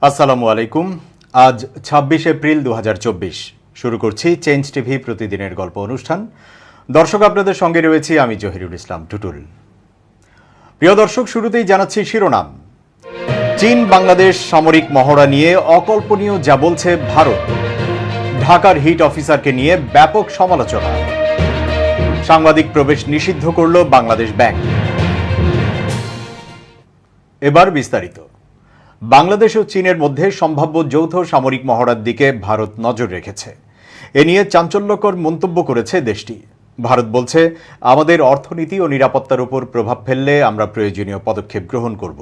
আসসালামু আলাইকুম। আজ ২৬ এপ্রিল ২০২৪। শুরু করছি চেঞ্জ টিভি প্রতিদিনের গল্প অনুষ্ঠান। দর্শক, আপনাদের সঙ্গে রয়েছি আমি জহিরুল ইসলাম টুটুল। প্রিয় দর্শক, শুরুতেই জানাচ্ছি শিরোনাম। চীন বাংলাদেশ সামরিক মহড়া নিয়ে অকল্পনীয় যা বলছে ভারত। ঢাকার হিট অফিসারকে নিয়ে ব্যাপক সমালোচনা। সাংবাদিক প্রবেশ নিষিদ্ধ করল বাংলাদেশ ব্যাংক। এবার বিস্তারিত। বাংলাদেশ ও চীনের মধ্যে সম্ভাব্য যৌথ সামরিক মহড়ার দিকে ভারত নজর রেখেছে। এ নিয়ে চাঞ্চল্যকর মন্তব্য করেছে দেশটি। ভারত বলছে, আমাদের অর্থনীতি ও নিরাপত্তার উপর প্রভাব ফেললে আমরা প্রয়োজনীয় পদক্ষেপ গ্রহণ করব।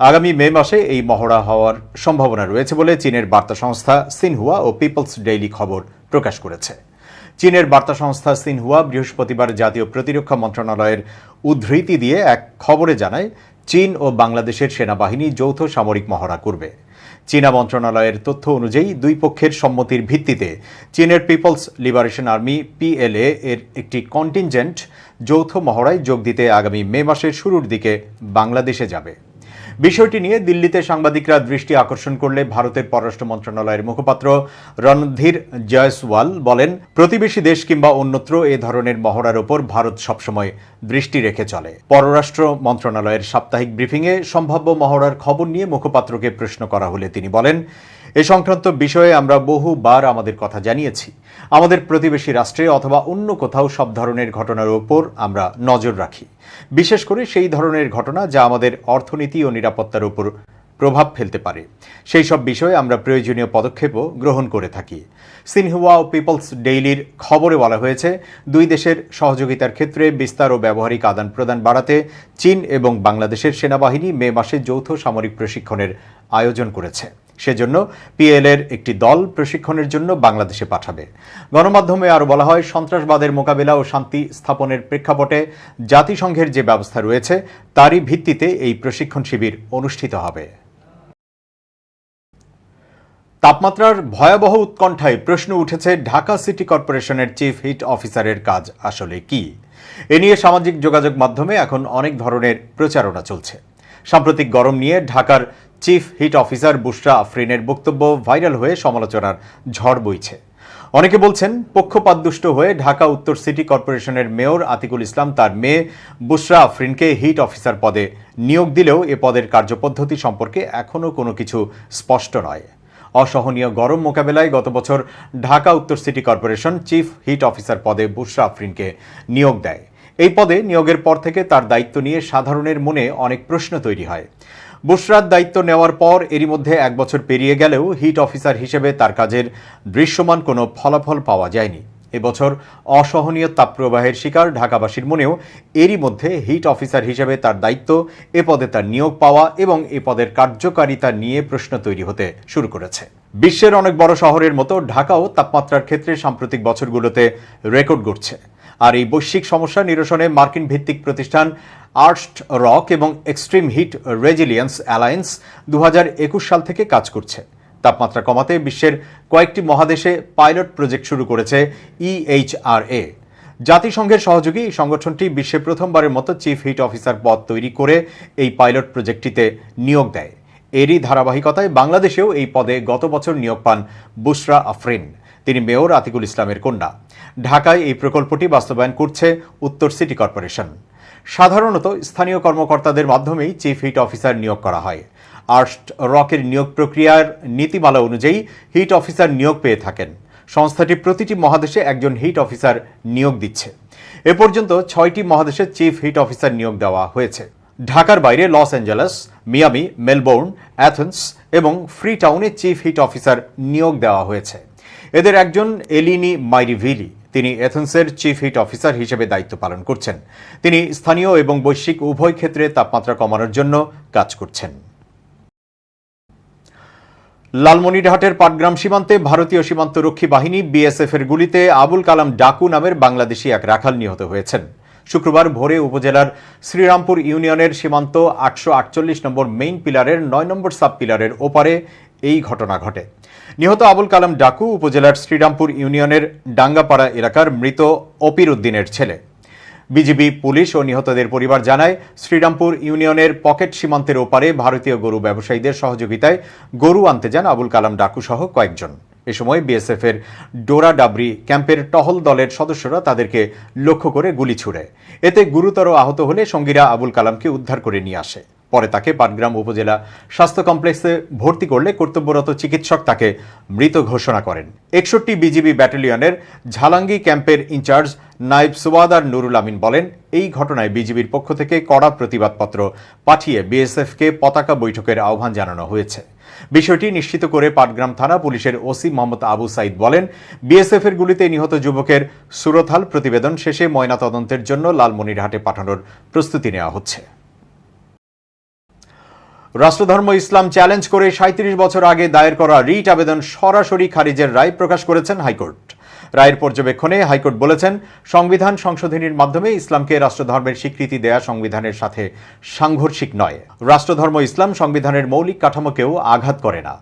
আগামী মে মাসে এই মহড়া হওয়ার সম্ভাবনা রয়েছে বলে চীনের বার্তা সংস্থা সিনহুয়া ও পিপলস ডেইলি খবর প্রকাশ করেছে। চীনের বার্তা সংস্থা সিনহুয়া বৃহস্পতিবার জাতীয় প্রতিরক্ষা মন্ত্রণালয়ের উদ্ধৃতি দিয়ে এক খবরে জানায়, চীন ও বাংলাদেশের সেনাবাহিনী যৌথ সামরিক মহড়া করবে। চীনা মন্ত্রণালয়ের তথ্য অনুযায়ী দুই পক্ষের সম্মতির ভিত্তিতে চীনের পিপলস লিবারেশন আর্মি পিএলএ এর একটি কন্টিনজেন্ট যৌথ মহড়ায় যোগ দিতে আগামী মে মাসের শুরুর দিকে বাংলাদেশে যাবে। বিষয়টি নিয়ে দিল্লিতে সাংবাদিকরা দৃষ্টি আকর্ষণ করলে ভারতের পররাষ্ট্র মন্ত্রণালয়ের মুখপাত্র রণধীর জয়সওয়াল বলেন, প্রতিবেশী দেশ কিংবা অন্যত্র এ ধরনের মহড়ার ওপর ভারত সবসময় দৃষ্টি রেখে চলে। পররাষ্ট্র মন্ত্রণালয়ের সাপ্তাহিক ব্রিফিংয়ে সম্ভাব্য মহড়ার খবর নিয়ে মুখপাত্রকে প্রশ্ন করা হলে তিনি বলেন, এ সংক্রান্ত বিষয়ে আমরা বহুবার আমাদের কথা জানিয়েছি। আমাদের প্রতিবেশী রাষ্ট্রে অথবা অন্য কোথাও সব ধরনের ঘটনার উপর আমরা নজর রাখি, বিশেষ করে সেই ধরনের ঘটনা যা আমাদের অর্থনীতি ও নিরাপত্তার উপর প্রভাব ফেলতে পারে। সেই সব বিষয়ে আমরা প্রয়োজনীয় পদক্ষেপও গ্রহণ করে থাকি। সিনহুয়া ও পিপলস ডেইলির খবরে বলা হয়েছে, দুই দেশের সহযোগিতার ক্ষেত্রে বিস্তার ও ব্যবহারিক আদান প্রদান বাড়াতে চীন এবং বাংলাদেশের সেনাবাহিনী মে মাসে যৌথ সামরিক প্রশিক্ষণের আয়োজন করেছে। সেজন্য পিএলএর একটি দল প্রশিক্ষণের জন্য বাংলাদেশে পাঠাবে। গণমাধ্যমে আরও বলা হয়, সন্ত্রাসবাদের মোকাবিলা ও শান্তি স্থাপনের প্রেক্ষাপটে জাতিসংঘের যে ব্যবস্থা রয়েছে তারই ভিত্তিতে এই প্রশিক্ষণ শিবির অনুষ্ঠিত হবে। তাপমাত্রার ভয়াবহ উৎকণ্ঠায় প্রশ্ন উঠেছে, ঢাকা সিটি কর্পোরেশনের চিফ হিট অফিসারের কাজ আসলে কি? এ নিয়ে সামাজিক যোগাযোগ মাধ্যমে এখন অনেক ধরনের প্রচারণা চলছে। সাম্প্রতিক গরম নিয়ে ঢাকার চিফ হিট অফিসার বুশরা আফরিনের বক্তব্য ভাইরাল হয়ে সমালোচনার ঝড় বইছে। অনেকে বলছেন, পক্ষপাতদুষ্ট হয়ে ঢাকা উত্তর সিটি কর্পোরেশনের মেয়র আতিকুল ইসলাম তার মেয়ে বুশরা আফরিনকে হিট অফিসার পদে নিয়োগ দিলেও এ পদের কার্যপদ্ধতি সম্পর্কে এখনও কোনো কিছু স্পষ্ট নয়। অসহনীয় গরম মোকাবেলায় গত বছর ঢাকা উত্তর city corporation chief heat officer পদে বুশরা আফরিনকে নিয়োগ দেয়। এই পদে নিয়োগের পর থেকে তার দায়িত্ব নিয়ে সাধারণের মনে অনেক প্রশ্ন তৈরি হয়। বুশরার দায়িত্ব নেওয়ার পর এরই মধ্যে 1 বছর পেরিয়ে গেলেও হিট অফিসার হিসেবে তার কাজের দৃশ্যমান কোনো ফলাফল পাওয়া যায়নি। এবছর অসহনীয় তাপপ্রবাহের শিকার ঢাকাবাসীর মনেও এরই মধ্যে হিট অফিসার হিসেবে তার দায়িত্ব, এ পদে তার নিয়োগ পাওয়া এবং এ পদের কার্যকারিতা নিয়ে প্রশ্ন তৈরি হতে শুরু করেছে। বিশ্বের অনেক বড় শহরের মতো ঢাকাও তাপমাত্রার ক্ষেত্রে সাম্প্রতিক বছরগুলোতে রেকর্ড গড়ছে। আর এই বৈশ্বিক সমস্যা নিরসনে মার্কিন ভিত্তিক প্রতিষ্ঠান আর্স্ট রক এবং এক্সট্রিম হিট রেজিলিয়েন্স অ্যালায়েন্স 2021 সাল থেকে কাজ করছে। তাপমাত্রা কমাতে বিশ্বের কয়েকটি মহাদেশে পাইলট প্রজেক্ট শুরু করেছে EHRA। জাতিসংঘের সহযোগী এই সংগঠনটি বিশ্বে প্রথমবারের মতো চিফ হিট অফিসার পদ তৈরি করে এই পাইলট প্রজেক্টটিতে নিয়োগ দেয়। এরই ধারাবাহিকতায় বাংলাদেশেও এই পদে গত বছর নিয়োগ পান বুশরা আফরিন। তিনি মেয়র আতিকুল ইসলামের কন্যা। ঢাকায় এই প্রকল্পটি বাস্তবায়ন করছে উত্তর সিটি কর্পোরেশন। সাধারণত স্থানীয় কর্মকর্তাদের মাধ্যমেই চিফ হিট অফিসার নিয়োগ করা হয়। আর্স্ট রকের নিয়োগ প্রক্রিয়ার নীতিমালা অনুযায়ী হিট অফিসার নিয়োগ পেয়ে থাকেন। সংস্থাটি প্রতিটি মহাদেশে একজন হিট অফিসার নিয়োগ দিচ্ছে। এ পর্যন্ত 6টি মহাদেশে চিফ হিট অফিসার নিয়োগ দেওয়া হয়েছে। ঢাকার বাইরে Los Angeles, Miami, Melbourne, Athens এবং ফ্রি টাউনে চিফ হিট অফিসার নিয়োগ দেওয়া হয়েছে। এদের একজন এলিনি মাইরিভিলি, তিনি এথেন্সের চিফ হিট অফিসার হিসেবে দায়িত্ব পালন করছেন। তিনি স্থানীয় এবং বৈশ্বিক উভয় ক্ষেত্রে তাপমাত্রা কমানোর জন্য কাজ করছেন। লালমনিরহাটের পাটগ্রাম সীমান্তে ভারতীয় সীমান্তরক্ষী বাহিনী বিএসএফ এর গুলিতে আবুল কালাম ডাকু নামের বাংলাদেশি এক রাখাল নিহত হয়েছেন। শুক্রবার ভোরে উপজেলার শ্রীরামপুর ইউনিয়নের সীমান্ত 848 নম্বর মেইন পিলারের 9 নম্বর সাব পিলারের ওপারে এই ঘটনা ঘটে। নিহত আবুল কালাম ডাকু উপজেলার শ্রীরামপুর ইউনিয়নের ডাঙ্গাপাড়া এলাকার মৃত অপির উদ্দিনের ছেলে। বিজিবি, পুলিশ ও নিহতদের পরিবার জানায়, শ্রীরামপুর ইউনিয়নের পকেট সীমান্তের ওপারে ভারতীয় গরু ব্যবসায়ীদের সহযোগিতায় গরু আনতে যান আবুল কালাম ডাকু সহ কয়েকজন। এ সময় বিএসএফের ডোরাডাবরি ক্যাম্পের টহল দলের সদস্যরা তাদেরকে লক্ষ্য করে গুলি ছুড়ে। এতে গুরুতর আহত হলে সঙ্গীরা আবুল কালামকে উদ্ধার করে নিয়ে আসে। পরে তাকে পাটগ্রাম উপজেলা স্বাস্থ্য কমপ্লেক্সে ভর্তি করলে কর্তব্যরত চিকিৎসক তাকে মৃত ঘোষণা করেন। 61 বিজিবি ব্যাটালিয়নের ঝালাঙ্গি ক্যাম্পের ইনচার্জ নায়েব সুবাদার নুরুল আমিন বলেন, এই ঘটনায় বিজিবির পক্ষ থেকে কড়া প্রতিবাদপত্র পাঠিয়ে বিএসএফকে পতাকা বৈঠকের আহ্বান জানানো হয়েছে। বিষয়টি নিশ্চিত করে পাটগ্রাম থানা পুলিশের ওসি মোহাম্মদ আবু সাইদ বলেন, বিএসএফের গুলিতে নিহত যুবকের সুরতহাল প্রতিবেদন শেষে ময়নাতদন্তের জন্য লালমনিরহাটে পাঠানোর প্রস্তুতি নেওয়া হচ্ছে। রাষ্ট্রধর্ম ইসলাম চ্যালেঞ্জ করে 37 বছর আগে দায়ের করা রিট আবেদন সরাসরি খারিজের রায় প্রকাশ করেছেন হাইকোর্ট। রায়ের পর্যবেক্ষণে হাইকোর্ট বলেছেন, সংবিধান সংশোধনীর মাধ্যমে ইসলামকে রাষ্ট্রধর্মের স্বীকৃতি দেয়া সংবিধানের সাথে সাংঘর্ষিক নয়। রাষ্ট্রধর্ম ইসলাম সংবিধানের মৌলিক কাঠামোকেও আঘাত করে না।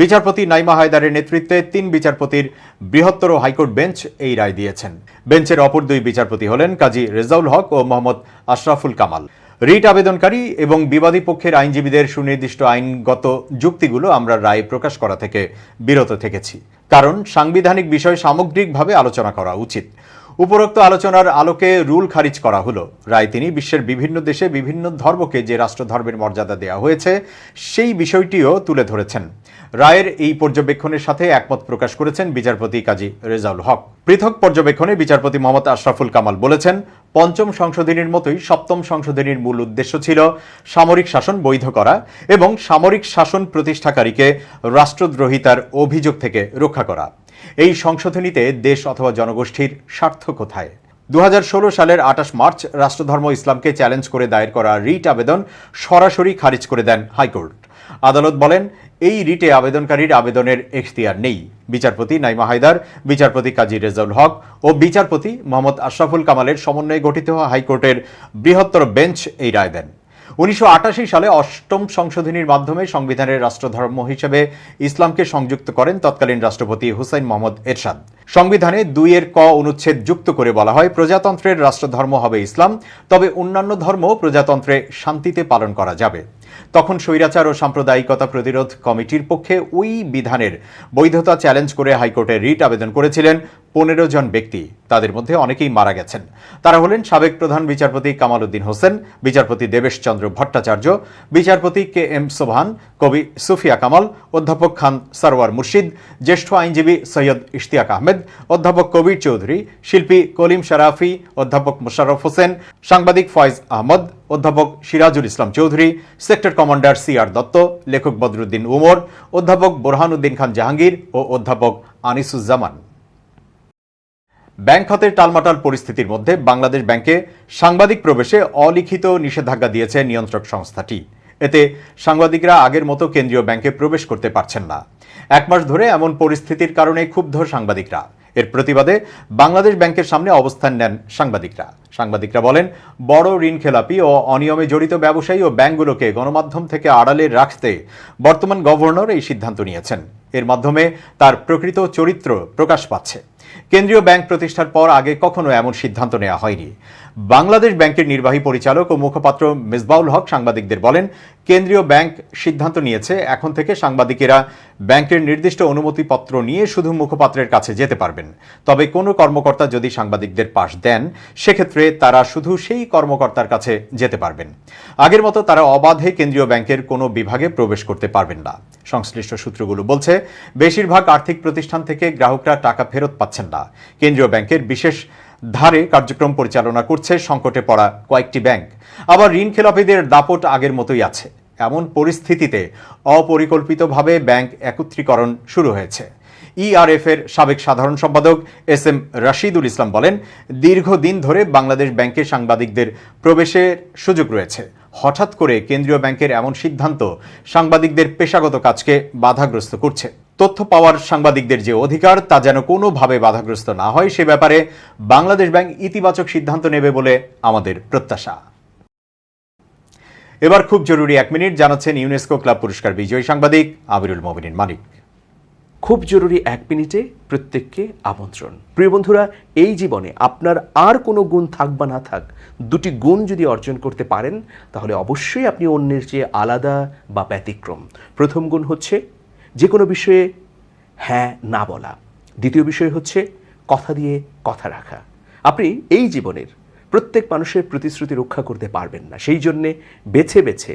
বিচারপতি নাইমা হায়দারের নেতৃত্বে 3 বিচারপতির বৃহত্তর হাইকোর্ট বেঞ্চ এই রায় দিয়েছেন। বেঞ্চের অপর 2 বিচারপতি হলেন কাজী রেজাউল হক ও মোহাম্মদ আশরাফুল কামাল। রিট আবেদনকারী এবং বিবাদী পক্ষের আইনজীবীদের সুনির্দিষ্ট আইনগত যুক্তিগুলো আমরা রায় প্রকাশ করা থেকে বিরত থেকেছি, কারণ সাংবিধানিক বিষয় সামগ্রিকভাবে আলোচনা করা উচিত। উপরোক্ত আলোচনার আলোকে রুল খারিজ করা হলো। রায় তিনি বিশ্বের বিভিন্ন দেশে বিভিন্ন ধর্মকে যে রাষ্ট্রধর্মের মর্যাদা দেওয়া হয়েছে সেই বিষয়টিও তুলে ধরেছেন। রায়ের এই পর্যবেক্ষণের সাথে একমত প্রকাশ করেছেন বিচারপতি কাজী রেজাউল হক। পৃথক পর্যবেক্ষণে বিচারপতি মোহাম্মদ আশরাফুল কামাল বলেছেন, পঞ্চম সংশোধনীর মতোই সপ্তম সংশোধনীর মূল উদ্দেশ্য ছিল সামরিক শাসন বৈধ করা এবং সামরিক শাসন প্রতিষ্ঠাকারীকে রাষ্ট্রদ্রোহিতার অভিযোগ থেকে রক্ষা করা। এই সংশোধনীতে দেশ অথবা জনগোষ্ঠীর স্বার্থ কোথায়? 2016 সালের 28 মার্চ রাষ্ট্রধর্ম ইসলামকে চ্যালেঞ্জ করে দায়ের করা রিট আবেদন সরাসরি খারিজ করে দেন হাইকোর্ট। আদালত বলেন, এই রিটে আবেদনকারীর আবেদনের এখতিয়ার নেই। বিচারপতি নাইমা হায়দার, বিচারপতি কাজী রেজাউল হক ও বিচারপতি মোহাম্মদ আশরাফুল কামালের সমন্বয়ে গঠিত হাইকোর্টের বৃহত্তর বেঞ্চ এই রায় দেন। 1988 সালে 8ম সংশোধনীর মাধ্যমে সংবিধানের রাষ্ট্রধর্ম হিসেবে ইসলামকে সংযুক্ত করেন তৎকালীন রাষ্ট্রপতি হুসাইন মোহাম্মদ এরশাদ। সংবিধানে 2 ক অনুচ্ছেদ যুক্ত করে বলা হয়, প্রজাতন্ত্রের রাষ্ট্রধর্ম হবে ইসলাম, তবে অন্যান্য ধর্ম প্রজাতন্ত্রে শান্তিতে পালন করা যাবে। তখন স্বৈরাচার ও সাম্প্রদায়িকতা প্রতিরোধ কমিটির পক্ষে ওই বিধানের বৈধতা চ্যালেঞ্জ করে হাইকোর্টে রিট আবেদন করেছিলেন 15 জন ব্যক্তি। তাদের মধ্যে অনেকেই মারা গেছেন। তারা হলেন সাবেক প্রধান বিচারপতি কামাল উদ্দিন হোসেন, বিচারপতি দেবেশ চন্দ্র ভট্টাচার্য, বিচারপতি KM সোবহান, কবি সুফিয়া কামাল, অধ্যাপক খান সরওয়ার মুর্শিদ, জ্যেষ্ঠ আইনজীবী সৈয়দ ইশতিয়াক আহমেদ, অধ্যাপক কবির চৌধুরী, শিল্পী কলিম শরাফি, অধ্যাপক মোশাররফ হোসেন, সাংবাদিক ফয়েজ আহমদ, অধ্যাপক Sirajul Islam Chowdhury, sector commander CR Dutta, লেখক বদরুদ্দিন উমর, অধ্যাপক বোরহানুদ্দিন খান জাহাঙ্গীর ও অধ্যাপক আনিসুজ্জামান। ব্যাংক খাতের টালমাটাল পরিস্থিতির মধ্যে বাংলাদেশ ব্যাংকে সাংবাদিক প্রবেশে অলিখিত নিষেধাজ্ঞা দিয়েছে নিয়ন্ত্রক সংস্থাটি। এতে সাংবাদিকরা আগের মতো কেন্দ্রীয় ব্যাংকে প্রবেশ করতে পারছেন না। 1 মাস ধরে এমন পরিস্থিতির কারণে ক্ষুব্ধ সাংবাদিকরা। এর প্রতিবাদে বাংলাদেশ ব্যাংকের সামনে অবস্থান নেন সাংবাদিকরা বলেন, বড় ঋণ খেলাপি ও অনিয়মে জড়িত ব্যবসায়ী ও ব্যাংকগুলোকে গণমাধ্যম থেকে আড়ালে রাখতে বর্তমান গভর্নর এই সিদ্ধান্ত নিয়েছেন। এর মাধ্যমে তার প্রকৃত চরিত্র প্রকাশ পাচ্ছে। কেন্দ্রীয় ব্যাংক প্রতিষ্ঠার পর আগে কখনো এমন সিদ্ধান্ত নেওয়া হয়নি। বাংলাদেশ ব্যাংকের নির্বাহী পরিচালক ও মুখপাত্র মেজবাউল হক সাংবাদিকদের বলেন, কেন্দ্রীয় ব্যাংক সিদ্ধান্ত নিয়েছে এখন থেকে সাংবাদিকেরা ব্যাংকের নির্দিষ্ট অনুমতিপত্র নিয়ে শুধু মুখপাত্রের কাছে যেতে পারবেন। তবে কোনো কর্মকর্তা যদি সাংবাদিকদের পাশ দেন, সেক্ষেত্রে তারা শুধু সেই কর্মকর্তার কাছে যেতে পারবেন। আগের মতো তারা অবাধে কেন্দ্রীয় ব্যাংকের কোনো বিভাগে প্রবেশ করতে পারবেন না। সংশ্লিষ্ট সূত্রগুলো বলছে, বেশিরভাগ আর্থিক প্রতিষ্ঠান থেকে গ্রাহকরা টাকা ফেরত পাচ্ছেন না। কেন্দ্রীয় ব্যাংকের বিশেষ ধারে কার্যক্রম পরিচালনা করছে সংকটে পড়া কয়েকটি ব্যাংক। আবার ঋণ খেলাপিদের দাপট আগের মতোই আছে। এমন পরিস্থিতিতে অপরিকল্পিতভাবে ব্যাংক একত্রীকরণ শুরু হয়েছে। ERF এর সাবেক সাধারণ সম্পাদক SM রাশিদুল ইসলাম বলেন, দীর্ঘদিন ধরে বাংলাদেশ ব্যাংকে সাংবাদিকদের প্রবেশের সুযোগ রয়েছে। হঠাৎ করে কেন্দ্রীয় ব্যাংকের এমন সিদ্ধান্ত সাংবাদিকদের পেশাগত কাজকে বাধাগ্রস্ত করছে। তথ্য পাওয়ার সাংবাদিকদের যে অধিকার, তা যেন কোনোভাবে বাধাগ্রস্ত না হয়, সে ব্যাপারে বাংলাদেশ ব্যাংক ইতিবাচক সিদ্ধান্ত নেবে বলে আমাদের প্রত্যাশা। এবার খুব জরুরি 1 মিনিট জানাচ্ছেন ইউনেস্কো ক্লাব পুরস্কার বিজয়ী সাংবাদিক আমিরুল মোমিনিন মানিক। খুব জরুরি 1 মিনিটে প্রত্যেককে আমন্ত্রণ। প্রিয় বন্ধুরা, এই জীবনে আপনার আর কোনো গুণ থাক বা না থাক, 2টি গুণ যদি অর্জন করতে পারেন তাহলে অবশ্যই আপনি অন্যের চেয়ে আলাদা বা ব্যতিক্রম। প্রথম গুণ হচ্ছে যে কোনো বিষয়ে হ্যাঁ না বলা। দ্বিতীয় বিষয় হচ্ছে কথা দিয়ে কথা রাখা। আপনি এই জীবনের প্রত্যেক মানুষের প্রতিশ্রুতি রক্ষা করতে পারবেন না, সেই জন্যে বেছে বেছে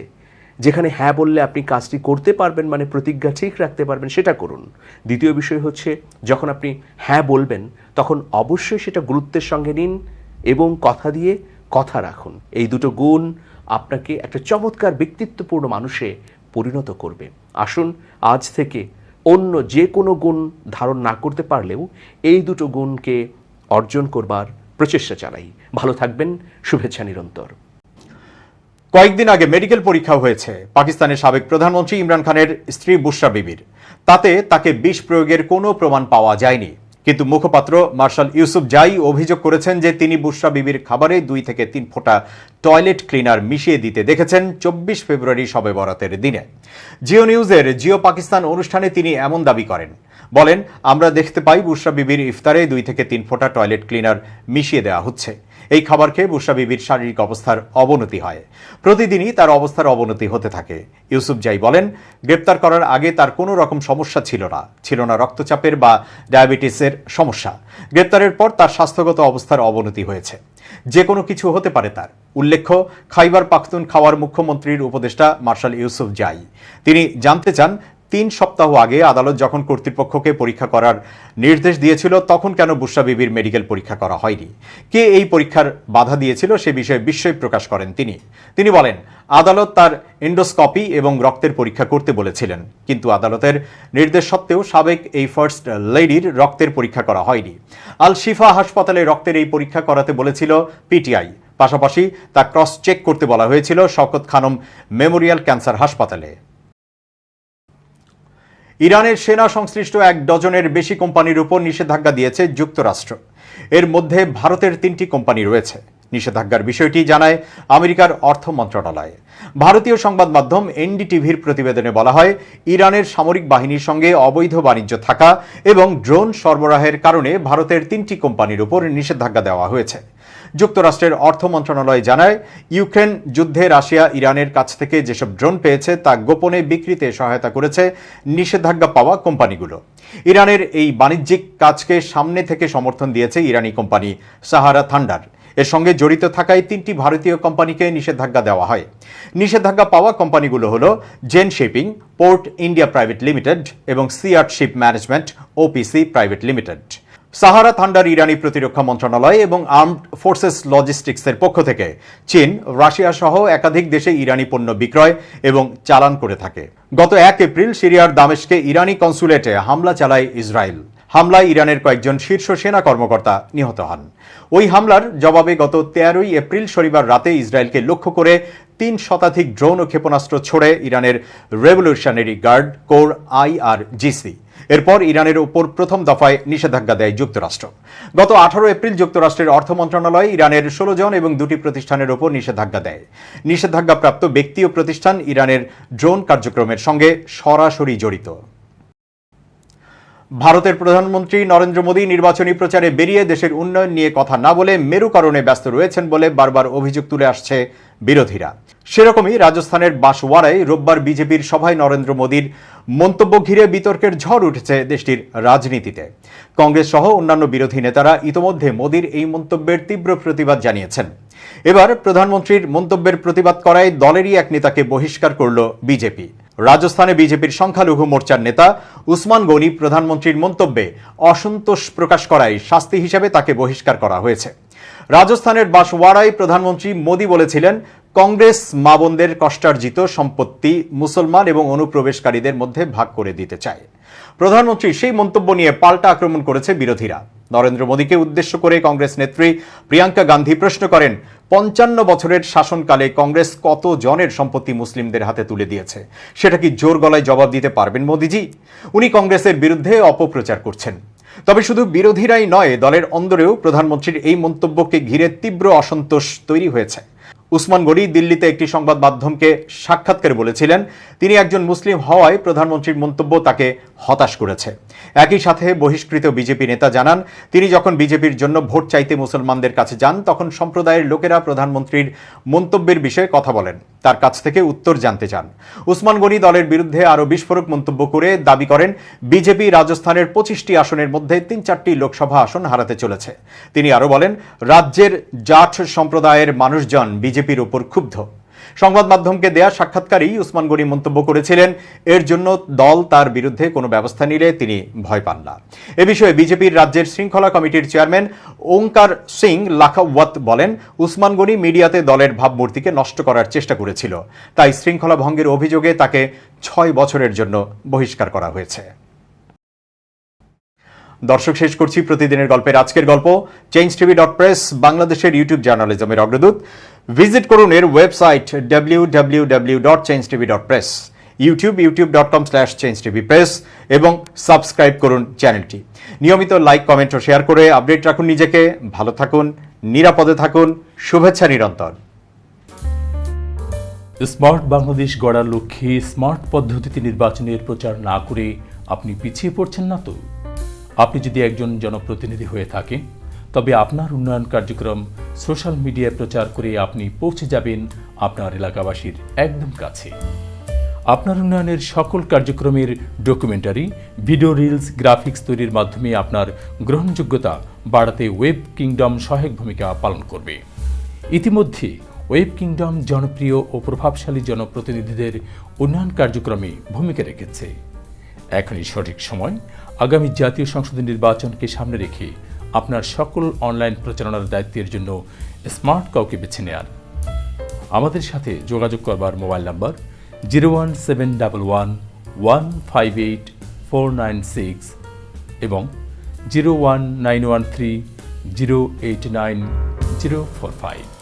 যেখানে হ্যাঁ বললে আপনি কাজটি করতে পারবেন, মানে প্রতিজ্ঞা ঠিক রাখতে পারবেন, সেটা করুন। দ্বিতীয় বিষয় হচ্ছে যখন আপনি হ্যাঁ বলবেন তখন অবশ্যই সেটা গুরুত্বের সঙ্গে নিন এবং কথা দিয়ে কথা রাখুন। এই দুটো গুণ আপনাকে একটা চমৎকার ব্যক্তিত্বপূর্ণ মানুষে পরিণত করবে। আসুন আজ থেকে অন্য যে কোনো গুণ ধারণ না করতে পারলেও এই দুটো গুণকে অর্জন করবার প্রচেষ্টা চালাই। ভালো থাকবেন, শুভেচ্ছা নিরন্তর। কয়েকদিন আগে মেডিকেল পরীক্ষা হয়েছে পাকিস্তানের সাবেক প্রধানমন্ত্রী ইমরান খানের স্ত্রী বুশরা বিবির। তাতে তাকে বিষ প্রয়োগের কোনো প্রমাণ পাওয়া যায়নি, কিন্তু মুখপাত্র মার্শাল ইউসুফ জাই অভিযোগ করেছেন যে তিনি বুশরা বিবির খাবারে 2 থেকে 3 ফোঁটা টয়লেট ক্লিনার মিশিয়ে দিতে দেখেছেন 24 ফেব্রুয়ারি শবে বরাতের দিনে। জিও নিউজের জিও পাকিস্তান অনুষ্ঠানে তিনি এমন দাবি করেন। বলেন, আমরা দেখতে পাই বুশরা বিবির ইফতারে 2 থেকে 3 ফোঁটা টয়লেট ক্লিনার মিশিয়ে দেওয়া হচ্ছে। এই খাবার খেয়ে বুশরা বিবির শারীরিক অবস্থার অবনতি হয়, প্রতিদিনই তার অবস্থার অবনতি হতে থাকে। ইউসুফ জাই বলেন, গ্রেপ্তার করার আগে তার কোনো রকম সমস্যা ছিল না রক্তচাপের বা ডায়াবেটিসের সমস্যা। গ্রেপ্তারের পর তার স্বাস্থ্যগত অবস্থার অবনতি হয়েছে, যে কোনো কিছু হতে পারে তার। উল্লেখ্য, খাইবার পাখতুনখাওয়ার মুখ্যমন্ত্রীর উপদেষ্টা মার্শাল ইউসুফ জাই তিনি জানতে চান 3 সপ্তাহ আগে আদালত যখন কর্তৃপক্ষকে পরীক্ষা করার নির্দেশ দিয়েছিল তখন কেন বুশরা বিবির মেডিকেল পরীক্ষা করা হয়নি, কে এই পরীক্ষার বাধা দিয়েছিল সে বিষয়ে বিস্ময় প্রকাশ করেন তিনি বলেন, আদালত তার এন্ডোস্কপি এবং রক্তের পরীক্ষা করতে বলেছিলেন, কিন্তু আদালতের নির্দেশ সত্ত্বেও সাবেক এই ফার্স্ট লেডির রক্তের পরীক্ষা করা হয়নি। আল শিফা হাসপাতালে রক্তের এই পরীক্ষা করাতে বলেছিল পিটিআই, পাশাপাশি তা ক্রস চেক করতে বলা হয়েছিল শওকত খানম মেমোরিয়াল ক্যান্সার হাসপাতালে। ইরানের সেনা সংশ্লিষ্ট 1 ডজনের বেশি কোম্পানির উপর নিষেধাজ্ঞা দিয়েছে যুক্তরাষ্ট্র। এর মধ্যে ভারতের 3টি কোম্পানি রয়েছে। নিষেধাজ্ঞার বিষয়টি জানায় আমেরিকার অর্থ মন্ত্রণালয়। ভারতীয় সংবাদ মাধ্যম এনডিটিভির প্রতিবেদনে বলা হয়, ইরানের সামরিক বাহিনীর সঙ্গে অবৈধ বাণিজ্য থাকা এবং ড্রোন সরবরাহের কারণে ভারতের 3টি কোম্পানির উপর নিষেধাজ্ঞা দেওয়া হয়েছে। যুক্তরাষ্ট্রের অর্থ মন্ত্রণালয় জানায়, ইউক্রেন যুদ্ধে রাশিয়া ইরানের কাছ থেকে যেসব ড্রোন পেয়েছে তা গোপনে বিক্রিতে সহায়তা করেছে নিষেধাজ্ঞা পাওয়া কোম্পানিগুলো। ইরানের এই বাণিজ্যিক কাজকে সামনে থেকে সমর্থন দিয়েছে ইরানি কোম্পানি সাহারা থান্ডার। এর সঙ্গে জড়িত থাকায় 3টি ভারতীয় কোম্পানিকে নিষেধাজ্ঞা দেওয়া হয়। নিষেধাজ্ঞা পাওয়া কোম্পানিগুলো হল Zen shipping, port India private limited এবং সিআর্ট ship management OPC private limited. Sahara thunder ইরানি প্রতিরক্ষা মন্ত্রণালয় এবং আর্মড ফোর্সেস লজিস্টিক্সের পক্ষ থেকে চীন, রাশিয়া সহ একাধিক দেশে ইরানি পণ্য বিক্রয় এবং চালান করে থাকে। গত 1 এপ্রিল সিরিয়ার দামেস্কে ইরানি কনসুলেটে হামলা চালায় ইসরায়েল। হামলায় ইরানের কয়েকজন শীর্ষ সেনা কর্মকর্তা নিহত হন। ওই হামলার জবাবে গত 13 এপ্রিল শনিবার রাতে ইসরায়েলকে লক্ষ্য করে 3 শতাধিক ড্রোন ও ক্ষেপণাস্ত্র ছোড়ে ইরানের রেভলিউশনারি গার্ড কোর IRGC। এরপর ইরানের উপর প্রথম দফায় নিষেধাজ্ঞা দেয় যুক্তরাষ্ট্র। গত 18 এপ্রিল যুক্তরাষ্ট্রের অর্থ মন্ত্রণালয় ইরানের 16 জন এবং 2টি প্রতিষ্ঠানের উপর নিষেধাজ্ঞা দেয়। নিষেধাজ্ঞাপ্রাপ্ত ব্যক্তি ও প্রতিষ্ঠান ইরানের ড্রোন কার্যক্রমের সঙ্গে সরাসরি জড়িত। ভারতের প্রধানমন্ত্রী নরেন্দ্র মোদী নির্বাচনী প্রচারে বেরিয়ে দেশের উন্নয়ন নিয়ে কথা না বলে মেরুকরণে ব্যস্ত রয়েছেন বলে বারবার অভিযোগ তুলে আসছে বিরোধীরা। সেরকমই রাজস্থানের বাঁশওয়ারায় রোববার বিজেপির সভায় নরেন্দ্র মোদীর মন্তব্য ঘিরে বিতর্কের ঝড় উঠেছে দেশটির রাজনীতিতে। কংগ্রেস সহ অন্যান্য বিরোধী নেতারা ইতোমধ্যে মোদীর এই মন্তব্যের তীব্র প্রতিবাদ জানিয়েছেন। এবার প্রধানমন্ত্রীর মন্তব্যের প্রতিবাদ করায় দলেরই এক নেতাকে বহিষ্কার করল বিজেপি। রাজস্থানে বিজেপির সংখ্যালঘু মোর্চার নেতা উসমান গনি প্রধানমন্ত্রীর মন্তব্যে অসন্তোষ প্রকাশ করায় শাস্তি হিসেবে তাকে বহিষ্কার করা হয়েছে। রাজস্থানের বাঁশওয়ারায় প্রধানমন্ত্রী মোদী বলেছিলেন, কংগ্রেস মা বোনদের কষ্টার্জিত সম্পত্তি মুসলমান এবং অনুপ্রবেশকারীদের মধ্যে ভাগ করে দিতে চায়। প্রধানমন্ত্রী সেই মন্তব্য নিয়ে পাল্টা আক্রমণ করেছে বিরোধীরা। নরেন্দ্র মোদীকে উদ্দেশ্য করে কংগ্রেস নেত্রী প্রিয়াঙ্কা গান্ধী প্রশ্ন করেন, 55 বছরের শাসনকালে কংগ্রেস কত জনের সম্পত্তি মুসলিমদের হাতে তুলে দিয়েছে, সেটা কি জোর গলায় জবাব দিতে পারবেন মোদীজি? উনি কংগ্রেসের বিরুদ্ধে অপপ্রচার করছেন। তবে শুধু বিরোধীরাই নয়, দলের অন্দরেও প্রধানমন্ত্রীর এই মন্তব্যকে ঘিরে তীব্র অসন্তোষ তৈরি হয়েছে। উসমান গনি দিল্লিতে একটি সংবাদ মাধ্যমকে সাক্ষাৎকারে বলেছিলেন, তিনি একজন মুসলিম হওয়ায় প্রধানমন্ত্রীর মন্তব্য তাকে হতাশ করেছে। একই সাথে বহিষ্কৃত বিজেপি নেতা জানান, তিনি যখন বিজেপির জন্য ভোট চাইতে মুসলমানদের কাছে যান তখন সম্প্রদায়ের লোকেরা প্রধানমন্ত্রীর মন্তব্যের বিষয়ে কথা বলেন, তার কাছ থেকে উত্তর জানতে চান। উসমান গনি দলের বিরুদ্ধে আরও বিস্ফোরক মন্তব্য করে দাবি করেন, বিজেপি রাজস্থানের 25টি আসনের মধ্যে 3-4টি লোকসভা আসন হারাতে চলেছে। তিনি আরও বলেন, রাজ্যের জাট সম্প্রদায়ের মানুষজন বিজেপির উপর ক্ষুব্ধ। সংবাদ মাধ্যমকে দেয়া সাক্ষাৎকারেই উসমান গনি মন্তব্য করেছিলেন, এর জন্য দল তার বিরুদ্ধে কোনো ব্যবস্থা নিলে তিনি ভয় পান না। এ বিষয়ে বিজেপির রাজ্যের শৃঙ্খলা কমিটির চেয়ারম্যান ওঙ্কার সিং লাখাওয়াত বলেন, উসমান গনি মিডিয়াতে দলের ভাবমূর্তিকে নষ্ট করার চেষ্টা করেছিল, তাই শৃঙ্খলা ভঙ্গের অভিযোগে তাকে 6 বছরের জন্য বহিষ্কার করা হয়েছে। দর্শক, শেষ করছি প্রতিদিনের গল্পের আজকের গল্প। changetv.press বাংলাদেশের ইউটিউব জার্নালিজমের অগ্রদূত। ভিজিট করুন এর ওয়েবসাইট www.changetv.press, youtube.com/changetvpress এবং সাবস্ক্রাইব করুন চ্যানেলটি। নিয়মিত লাইক, কমেন্ট ও শেয়ার করে আপডেট রাখুন নিজেকে। ভালো থাকুন, নিরাপদে থাকুন। শুভেচ্ছা নিরন্তর। স্মার্ট বাংলাদেশ গড়ার লক্ষ্যে স্মার্ট পদ্ধতিতে নির্বাচনের প্রচার না করে আপনি পিছিয়ে পড়ছেন না তো? আপনি যদি একজন জনপ্রতিনিধি হয়ে থাকেন, তবে আপনার উন্নয়ন কার্যক্রম সোশ্যাল মিডিয়ায় প্রচার করে আপনি পৌঁছে যাবেন আপনার এলাকাবাসীর একদম কাছে। আপনার উন্নয়নের সকল কার্যক্রমের ডকুমেন্টারি, ভিডিও, রিলস, গ্রাফিক্স তৈরির মাধ্যমে আপনার গ্রহণযোগ্যতা বাড়াতে ওয়েব কিংডম সহায়ক ভূমিকা পালন করবে। ইতিমধ্যে ওয়েব কিংডম জনপ্রিয় ও প্রভাবশালী জনপ্রতিনিধিদের উন্নয়ন কার্যক্রমে ভূমিকা রেখেছে। এখনই সঠিক সময়। আগামী জাতীয় সংসদ নির্বাচনকে সামনে রেখে আপনার সকল অনলাইন প্রচারণার দায়িত্বের জন্য স্মার্ট কাউকে বেছে নেয়ার। আমাদের সাথে যোগাযোগ করবার মোবাইল নাম্বার 01711158496 এবং 01913089045।